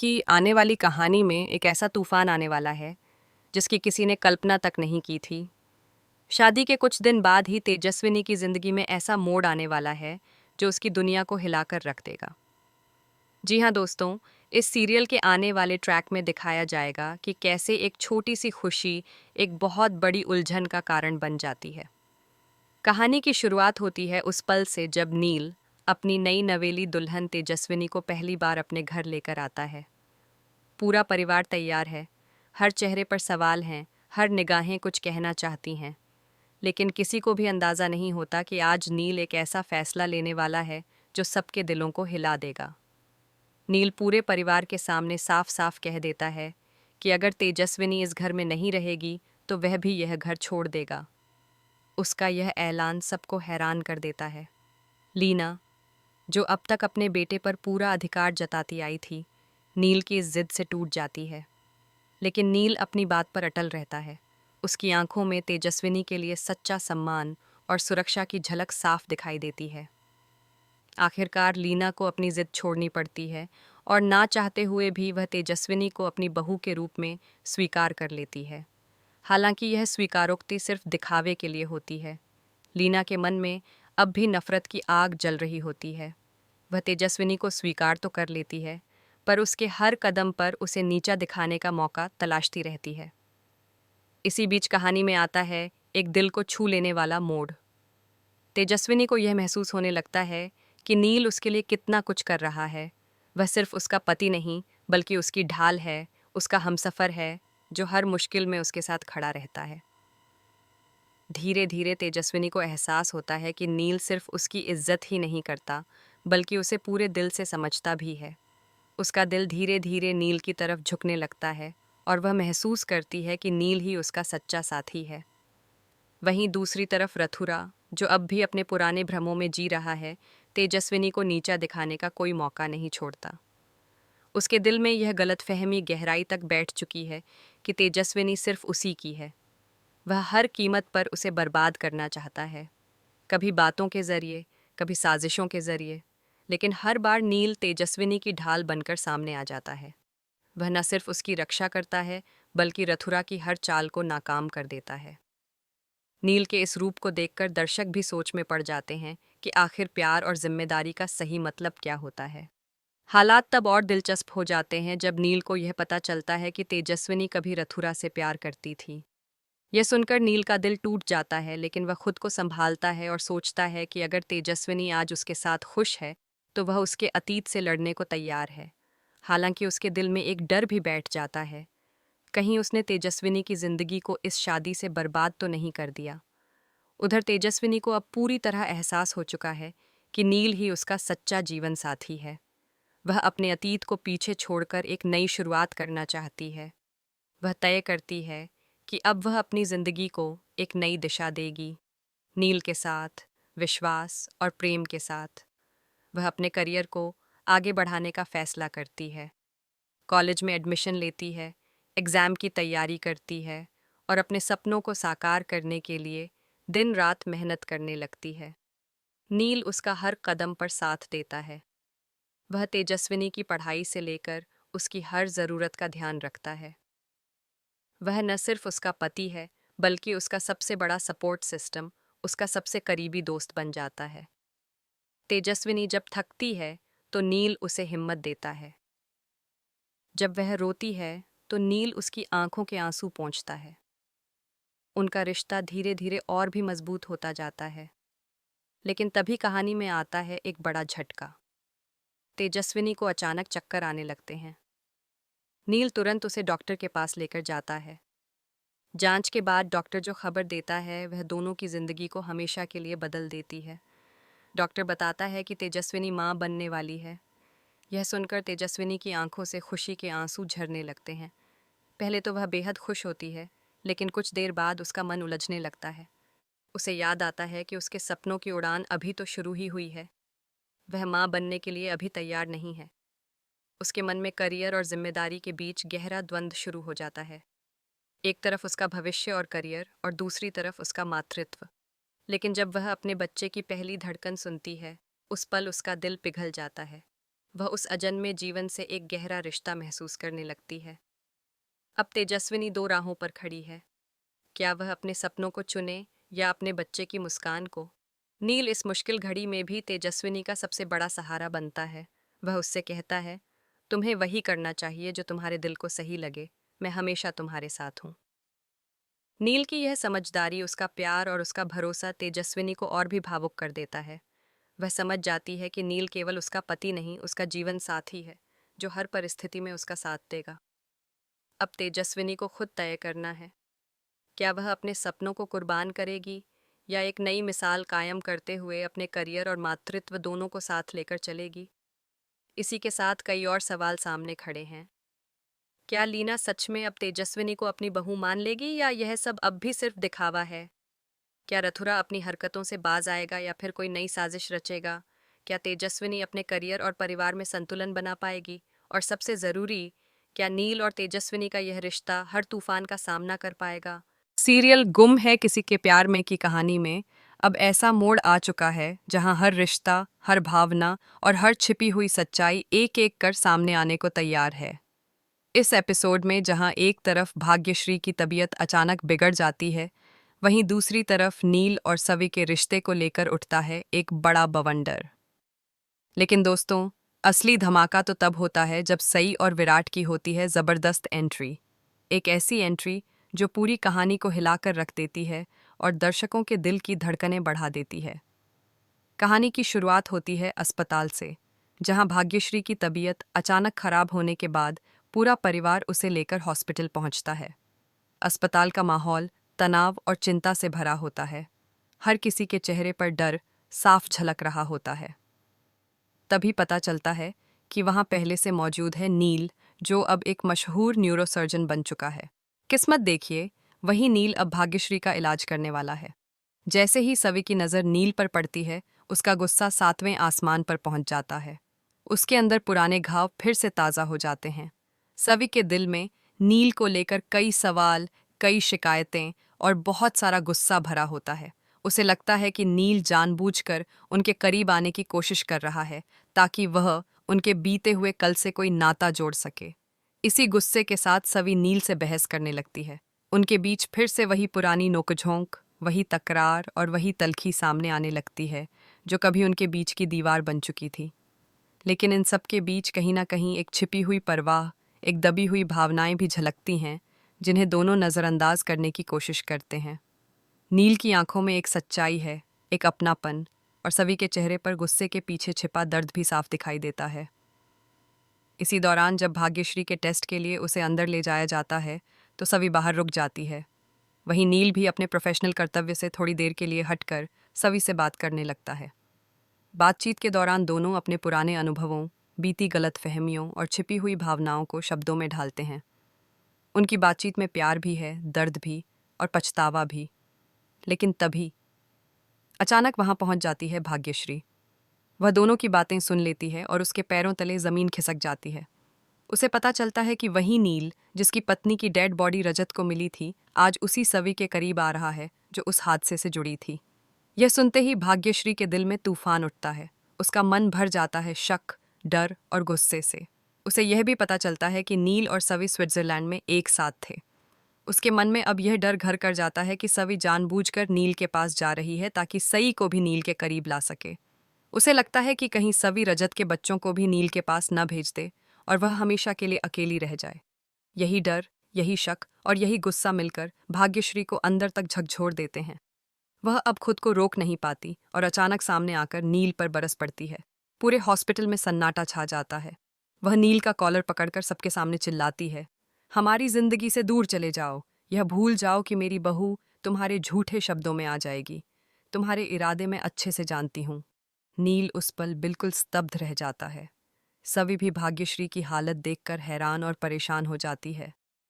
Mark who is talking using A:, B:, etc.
A: कि आने वाली कहानी में एक ऐसा तूफान आने वाला है जिसकी किसी ने कल्पना तक नहीं की थी। शादी के कुछ दिन बाद ही तेजस्विनी की जिंदगी में ऐसा मोड़ आने वाला है जो उसकी दुनिया को हिलाकर रख देगा। जी हाँ दोस्तों, इस सीरियल के आने वाले ट्रैक में दिखाया जाएगा कि कैसे एक छोटी सी खुशी एक बहुत बड़ी उलझन का कारण बन जाती है। कहानी की शुरुआत होती है उस पल से जब नील अपनी नई नवेली दुल्हन तेजस्विनी को पहली बार अपने घर लेकर आता है। पूरा परिवार तैयार है, हर चेहरे पर सवाल हैं, हर निगाहें कुछ कहना चाहती हैं, लेकिन किसी को भी अंदाज़ा नहीं होता कि आज नील एक ऐसा फैसला लेने वाला है जो सबके दिलों को हिला देगा। नील पूरे परिवार के सामने साफ साफ कह देता है कि अगर तेजस्विनी इस घर में नहीं रहेगी तो वह भी यह घर छोड़ देगा। उसका यह ऐलान सबको हैरान कर देता है। लीना, जो अब तक अपने बेटे पर पूरा अधिकार जताती आई थी, नील की इस जिद से टूट जाती है। लेकिन नील अपनी बात पर अटल रहता है। उसकी आंखों में तेजस्विनी के लिए सच्चा सम्मान और सुरक्षा की झलक साफ दिखाई देती है। आखिरकार लीना को अपनी जिद छोड़नी पड़ती है और ना चाहते हुए भी वह तेजस्विनी को अपनी बहू के रूप में स्वीकार कर लेती है। हालांकि यह स्वीकारोक्ति सिर्फ दिखावे के लिए होती है। लीना के मन में अब भी नफरत की आग जल रही होती है। वह तेजस्विनी को स्वीकार तो कर लेती है, पर उसके हर कदम पर उसे नीचा दिखाने का मौका तलाशती रहती है। इसी बीच कहानी में आता है एक दिल को छू लेने वाला मोड़। तेजस्विनी को यह महसूस होने लगता है कि नील उसके लिए कितना कुछ कर रहा है। वह सिर्फ उसका पति नहीं, बल्कि उसकी ढाल है, उसका हमसफ़र है, जो हर मुश्किल में उसके साथ खड़ा रहता है। धीरे धीरे तेजस्विनी को एहसास होता है कि नील सिर्फ उसकी इज्जत ही नहीं करता, बल्कि उसे पूरे दिल से समझता भी है। उसका दिल धीरे धीरे नील की तरफ झुकने लगता है और वह महसूस करती है कि नील ही उसका सच्चा साथी है। वहीं दूसरी तरफ रथुरा, जो अब भी अपने पुराने भ्रमों में जी रहा है, तेजस्विनी को नीचा दिखाने का कोई मौका नहीं छोड़ता। उसके दिल में यह गलतफहमी गहराई तक बैठ चुकी है कि तेजस्विनी सिर्फ उसी की है। वह हर कीमत पर उसे बर्बाद करना चाहता है, कभी बातों के जरिए, कभी साजिशों के जरिए, लेकिन हर बार नील तेजस्विनी की ढाल बनकर सामने आ जाता है। वह न सिर्फ उसकी रक्षा करता है, बल्कि रथुरा की हर चाल को नाकाम कर देता है। नील के इस रूप को देखकर दर्शक भी सोच में पड़ जाते हैं कि आखिर प्यार और जिम्मेदारी का सही मतलब क्या होता है। हालात तब और दिलचस्प हो जाते हैं जब नील को यह पता चलता है कि तेजस्विनी कभी रथुरा से प्यार करती थी। यह सुनकर नील का दिल टूट जाता है, लेकिन वह खुद को संभालता है और सोचता है कि अगर तेजस्विनी आज उसके साथ खुश है तो वह उसके अतीत से लड़ने को तैयार है। हालांकि उसके दिल में एक डर भी बैठ जाता है, कहीं उसने तेजस्विनी की जिंदगी को इस शादी से बर्बाद तो नहीं कर दिया। उधर तेजस्विनी को अब पूरी तरह एहसास हो चुका है कि नील ही उसका सच्चा जीवन साथी है। वह अपने अतीत को पीछे छोड़कर एक नई शुरुआत करना चाहती है। वह तय करती है कि अब वह अपनी जिंदगी को एक नई दिशा देगी, नील के साथ, विश्वास और प्रेम के साथ। वह अपने करियर को आगे बढ़ाने का फैसला करती है, कॉलेज में एडमिशन लेती है, एग्ज़ाम की तैयारी करती है और अपने सपनों को साकार करने के लिए दिन रात मेहनत करने लगती है। नील उसका हर कदम पर साथ देता है। वह तेजस्विनी की पढ़ाई से लेकर उसकी हर ज़रूरत का ध्यान रखता है। वह न सिर्फ उसका पति है, बल्कि उसका सबसे बड़ा सपोर्ट सिस्टम, उसका सबसे करीबी दोस्त बन जाता है। तेजस्विनी जब थकती है तो नील उसे हिम्मत देता है। जब वह रोती है तो नील उसकी आंखों के आंसू पोंछता है। उनका रिश्ता धीरे धीरे और भी मजबूत होता जाता है। लेकिन तभी कहानी में आता है एक बड़ा झटका। तेजस्विनी को अचानक चक्कर आने लगते हैं। नील तुरंत उसे डॉक्टर के पास लेकर जाता है। जांच के बाद डॉक्टर जो खबर देता है वह दोनों की जिंदगी को हमेशा के लिए बदल देती है। डॉक्टर बताता है कि तेजस्विनी माँ बनने वाली है। यह सुनकर तेजस्विनी की आंखों से खुशी के आंसू झरने लगते हैं। पहले तो वह बेहद खुश होती है, लेकिन कुछ देर बाद उसका मन उलझने लगता है। उसे याद आता है कि उसके सपनों की उड़ान अभी तो शुरू ही हुई है। वह माँ बनने के लिए अभी तैयार नहीं है। उसके मन में करियर और जिम्मेदारी के बीच गहरा द्वंद्व शुरू हो जाता है। एक तरफ उसका भविष्य और करियर और दूसरी तरफ उसका मातृत्व। लेकिन जब वह अपने बच्चे की पहली धड़कन सुनती है, उस पल उसका दिल पिघल जाता है। वह उस अजन्मे जीवन से एक गहरा रिश्ता महसूस करने लगती है। अब तेजस्विनी दो राहों पर खड़ी है। क्या वह अपने सपनों को चुने या अपने बच्चे की मुस्कान को? नील इस मुश्किल घड़ी में भी तेजस्विनी का सबसे बड़ा सहारा बनता है। वह उससे कहता है, तुम्हें वही करना चाहिए जो तुम्हारे दिल को सही लगे। मैं हमेशा तुम्हारे साथ हूँ। नील की यह समझदारी, उसका प्यार और उसका भरोसा तेजस्विनी को और भी भावुक कर देता है। वह समझ जाती है कि नील केवल उसका पति नहीं, उसका जीवन साथी है, जो हर परिस्थिति में उसका साथ देगा। अब तेजस्विनी को खुद तय करना है। क्या वह अपने सपनों को कुर्बान करेगी या एक नई मिसाल कायम करते हुए अपने करियर और मातृत्व दोनों को साथ लेकर चलेगी? इसी के साथ कई और सवाल सामने खड़े हैं। क्या लीना सच में अब तेजस्विनी को अपनी बहू मान लेगी या यह सब अब भी सिर्फ दिखावा है? क्या रथुरा अपनी हरकतों से बाज आएगा या फिर कोई नई साजिश रचेगा? क्या तेजस्विनी अपने करियर और परिवार में संतुलन बना पाएगी? और सबसे ज़रूरी, क्या नील और तेजस्विनी का यह रिश्ता हर तूफान का सामना कर पाएगा? सीरियल गुम है किसी के प्यार में की कहानी में अब ऐसा मोड़ आ चुका है जहां हर रिश्ता, हर भावना और हर छिपी हुई सच्चाई एक एक कर सामने आने को तैयार है। इस एपिसोड में जहां एक तरफ भाग्यश्री की तबीयत अचानक बिगड़ जाती है, वहीं दूसरी तरफ नील और सवी के रिश्ते को लेकर उठता है एक बड़ा बवंडर। लेकिन दोस्तों, असली धमाका तो तब होता है जब सई और विराट की होती है जबरदस्त एंट्री। एक ऐसी एंट्री जो पूरी कहानी को हिलाकर रख देती है और दर्शकों के दिल की धड़कनें बढ़ा देती है। कहानी की शुरुआत होती है अस्पताल से, जहां भाग्यश्री की तबीयत अचानक खराब होने के बाद पूरा परिवार उसे लेकर हॉस्पिटल पहुंचता है। अस्पताल का माहौल तनाव और चिंता से भरा होता है। हर किसी के चेहरे पर डर साफ झलक रहा होता है। तभी पता चलता है कि वहां पहले से मौजूद है नील, जो अब एक मशहूर न्यूरोसर्जन बन चुका है। किस्मत देखिए, वही नील अब भाग्यश्री का इलाज करने वाला है। जैसे ही सवी की नज़र नील पर पड़ती है, उसका गुस्सा 7वें आसमान पर पहुंच जाता है। उसके अंदर पुराने घाव फिर से ताज़ा हो जाते हैं। सवी के दिल में नील को लेकर कई सवाल, कई शिकायतें और बहुत सारा गुस्सा भरा होता है। उसे लगता है कि नील जानबूझकर उनके करीब आने की कोशिश कर रहा है, ताकि वह उनके बीते हुए कल से कोई नाता जोड़ सके। इसी गुस्से के साथ सवी नील से बहस करने लगती है। उनके बीच फिर से वही पुरानी नोकझोंक, वही तकरार और वही तल्खी सामने आने लगती है, जो कभी उनके बीच की दीवार बन चुकी थी। लेकिन इन सब के बीच कहीं ना कहीं एक छिपी हुई परवाह, एक दबी हुई भावनाएं भी झलकती हैं, जिन्हें दोनों नज़रअंदाज करने की कोशिश करते हैं। नील की आंखों में एक सच्चाई है, एक अपनापन, और सभी के चेहरे पर गुस्से के पीछे छिपा दर्द भी साफ दिखाई देता है। इसी दौरान जब भाग्यश्री के टेस्ट के लिए उसे अंदर ले जाया जाता है, तो सभी बाहर रुक जाती है। वहीं नील भी अपने प्रोफेशनल कर्तव्य से थोड़ी देर के लिए हटकर सवी से बात करने लगता है। बातचीत के दौरान दोनों अपने पुराने अनुभवों, बीती गलतफहमियों और छिपी हुई भावनाओं को शब्दों में ढालते हैं। उनकी बातचीत में प्यार भी है, दर्द भी और पछतावा भी। लेकिन तभी अचानक वहां पहुंच जाती है भाग्यश्री। वह दोनों की बातें सुन लेती है और उसके पैरों तले जमीन खिसक जाती है। उसे पता चलता है कि वही नील, जिसकी पत्नी की डेड बॉडी रजत को मिली थी, आज उसी सवी के करीब आ रहा है जो उस हादसे से जुड़ी थी। यह सुनते ही भाग्यश्री के दिल में तूफान उठता है। उसका मन भर जाता है शक, डर और गुस्से से। उसे यह भी पता चलता है कि नील और सवी स्विट्जरलैंड में एक साथ थे। उसके मन में अब यह डर घर कर जाता है कि सवी जानबूझकर नील के पास जा रही है ताकि सई को भी नील के करीब ला सके। उसे लगता है कि कहीं सवी रजत के बच्चों को भी नील के पास न भेज दे और वह हमेशा के लिए अकेली रह जाए। यही डर, यही शक और यही गुस्सा मिलकर भाग्यश्री को अंदर तक झकझोर देते हैं। वह अब खुद को रोक नहीं पाती और अचानक सामने आकर नील पर बरस पड़ती है। पूरे हॉस्पिटल में सन्नाटा छा जाता है। वह नील का कॉलर पकड़कर सबके सामने चिल्लाती है, हमारी जिंदगी से दूर चले जाओ। यह भूल जाओ कि मेरी बहू तुम्हारे झूठे शब्दों में आ जाएगी। तुम्हारे इरादे मैं अच्छे से जानती हूँ। नील उस पल बिल्कुल स्तब्ध रह जाता है। सवी भी भाग्यश्री की हालत देखकर हैरान और परेशान हो जाती है।